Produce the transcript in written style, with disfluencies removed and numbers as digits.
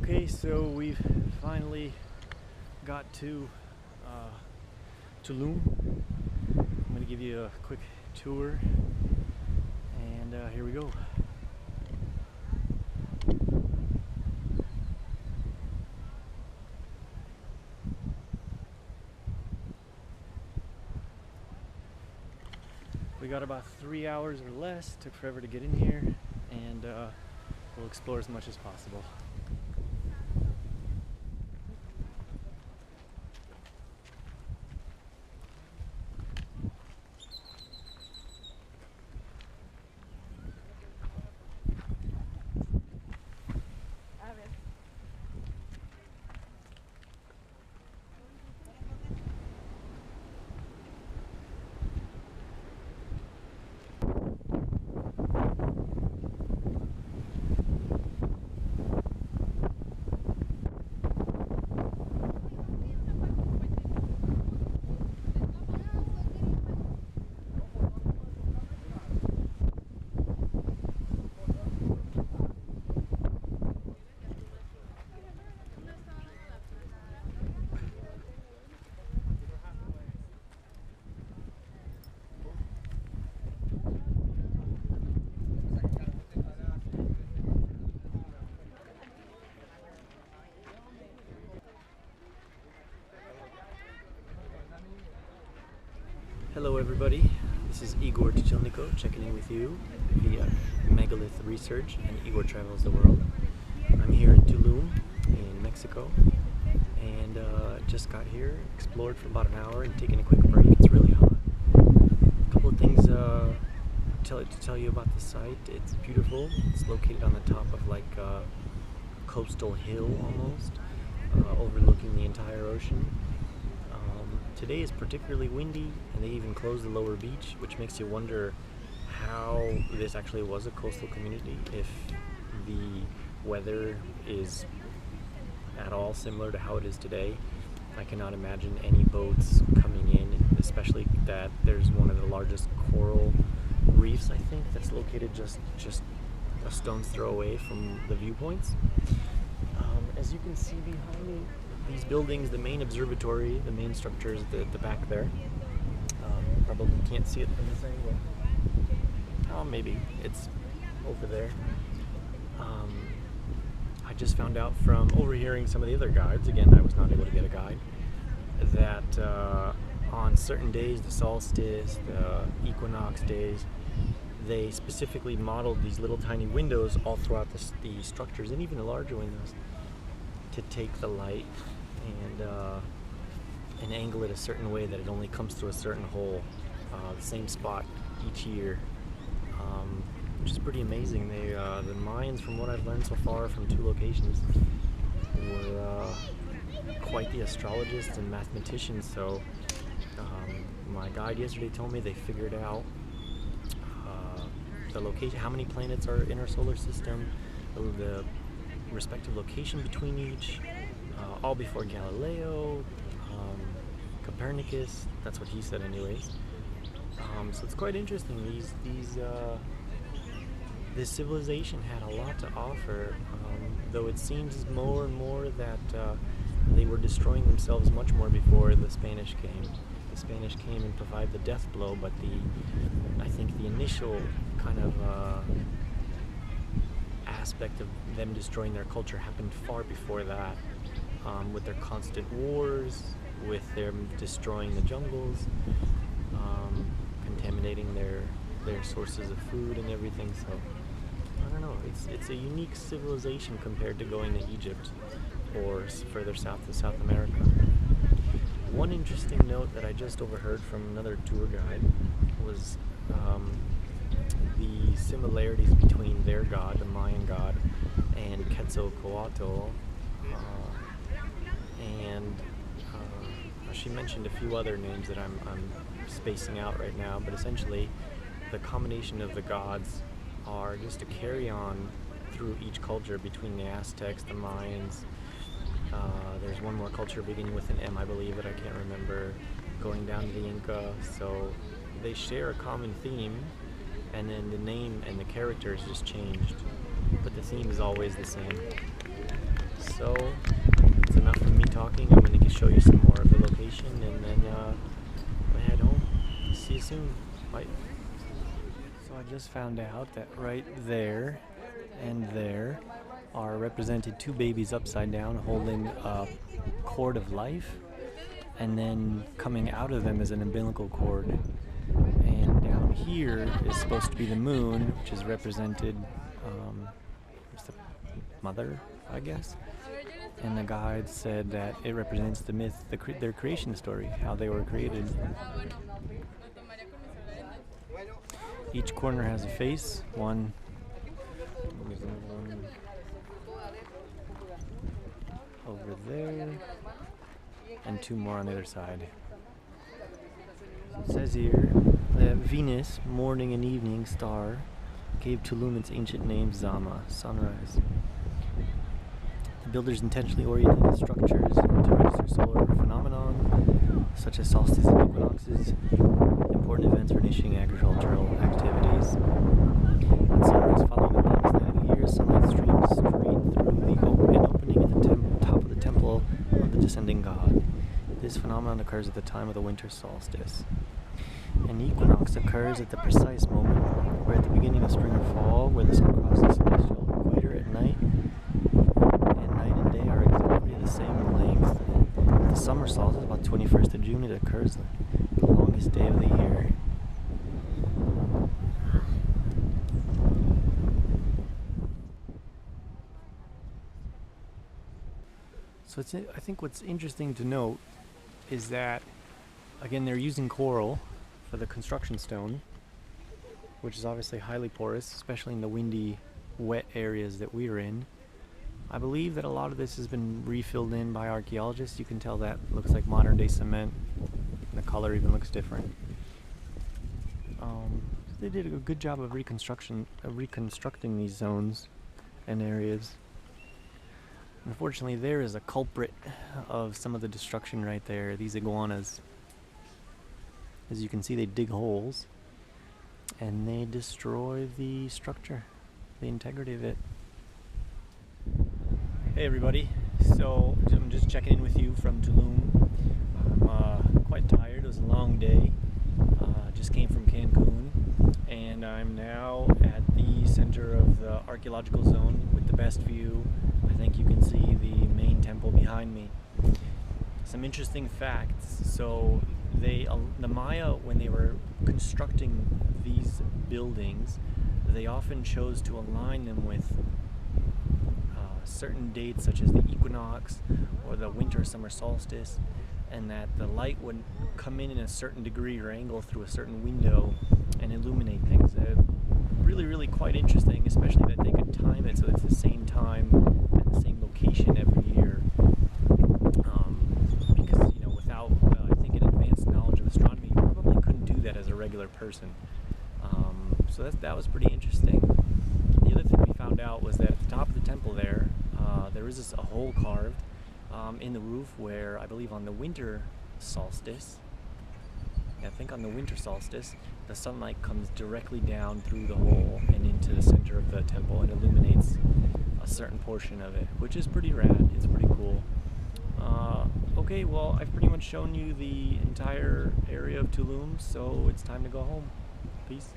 Okay, so we've finally got to Tulum. I'm going to give you a quick tour, and here we go. We got about 3 hours or less. Took forever to get in here, and we'll explore as much as possible. Hello everybody, this is Igor Tichelniko checking in with you via Megalith Research and Igor Travels the World. I'm here in Tulum in Mexico, and just got here, explored for about an hour and taken a quick break. It's really hot. A couple of things to tell you about the site. It's beautiful. It's located on the top of like a coastal hill almost, overlooking the entire ocean. Today is particularly windy, and they even closed the lower beach, which makes you wonder how this actually was a coastal community, if the weather is at all similar to how it is today. I cannot imagine any boats coming in, especially that there's one of the largest coral reefs, I think, that's located just a stone's throw away from the viewpoints. As you can see behind me, these buildings, the main observatory, the main structure is at the back there. Probably can't see it from this angle. Oh, maybe it's over there. I just found out from overhearing some of the other guides, again, I was not able to get a guide, that on certain days, the solstice, the equinox days, they specifically modeled these little tiny windows all throughout the structures, and even the larger windows, to take the light and angle it a certain way that it only comes through a certain hole, the same spot each year, which is pretty amazing. The Mayans, from what I've learned so far from 2 locations, were quite the astrologists and mathematicians. So my guide yesterday told me they figured out the location, how many planets are in our solar system, the respective location between each, all before Galileo, Copernicus. That's what he said, anyways. So it's quite interesting. This civilization had a lot to offer, though it seems more and more that they were destroying themselves much more before the Spanish came. The Spanish came and provided the death blow, but I think the initial kind of aspect of them destroying their culture happened far before that, with their constant wars, with them destroying the jungles, contaminating their sources of food and everything. So I don't know, it's a unique civilization compared to going to Egypt or further south to South America. One interesting note that I just overheard from another tour guide was the similarities between their god, the Mayan god, and Quetzalcoatl, and she mentioned a few other names that I'm spacing out right now, but essentially the combination of the gods are just a carry on through each culture between the Aztecs, the Mayans. There's one more culture beginning with an M, I believe, that I can't remember, going down to the Inca. So they share a common theme, and then the name and the characters just changed, but the theme is always the same. So it's enough of me talking. I'm going to show you some more of the location, and then I head home. See you soon. Bye. So I just found out that right there and there are represented two babies upside down holding a cord of life, and then coming out of them is an umbilical cord. And down here is supposed to be the moon, which is represented as the mother, I guess. And the guide said that it represents the myth, their creation story, how they were created. Each corner has a face, one over there, and two more on the other side. It says here that Venus, morning and evening star, gave Tulum its ancient name Zama, sunrise. The builders intentionally oriented the structures to register solar phenomenon, such as solstices and equinoxes, important events for initiating agricultural activities. At sunrise, following the longest night of the year, sunlight streams straight through an opening at the top of the temple of the descending god. This phenomenon occurs at the time of the winter solstice. An equinox occurs at the precise moment where at the beginning of spring or fall, where the sun crosses the celestial equator at night, and night and day are exactly the same length. At the summer solstice, about 21st of June, it occurs the longest day of the year. So I think what's interesting to note is that, again, they're using coral for the construction stone, which is obviously highly porous, especially in the windy, wet areas that we're in. I believe that a lot of this has been refilled in by archaeologists. You can tell that looks like modern day cement, and the color even looks different. They did a good job of reconstructing these zones and areas. Unfortunately, there is a culprit of some of the destruction right there. These iguanas. As you can see, they dig holes and they destroy the structure, the integrity of it. Hey everybody, so I'm just checking in with you from Tulum. I'm quite tired. It was a long day. Just came from Cancun, and I'm now at the center of the archaeological zone with the best view. I think you can see the main temple behind me. Some interesting facts. So the Maya, when they were constructing these buildings, they often chose to align them with certain dates, such as the equinox or the winter-summer solstice, and that the light would come in a certain degree or angle through a certain window and illuminate things. Really quite interesting, especially that they could time it so it's the same time at the same location every year. Because, you know, without, I think, an advanced knowledge of astronomy, you probably couldn't do that as a regular person. So that was pretty interesting. The other thing we found out was that at the top of the temple there is a hole carved in the roof where, I believe on the winter solstice, the sunlight comes directly down through the hole and into the center of the temple and illuminates a certain portion of it, which is pretty rad. It's pretty cool. Okay, well, I've pretty much shown you the entire area of Tulum, so it's time to go home. Peace.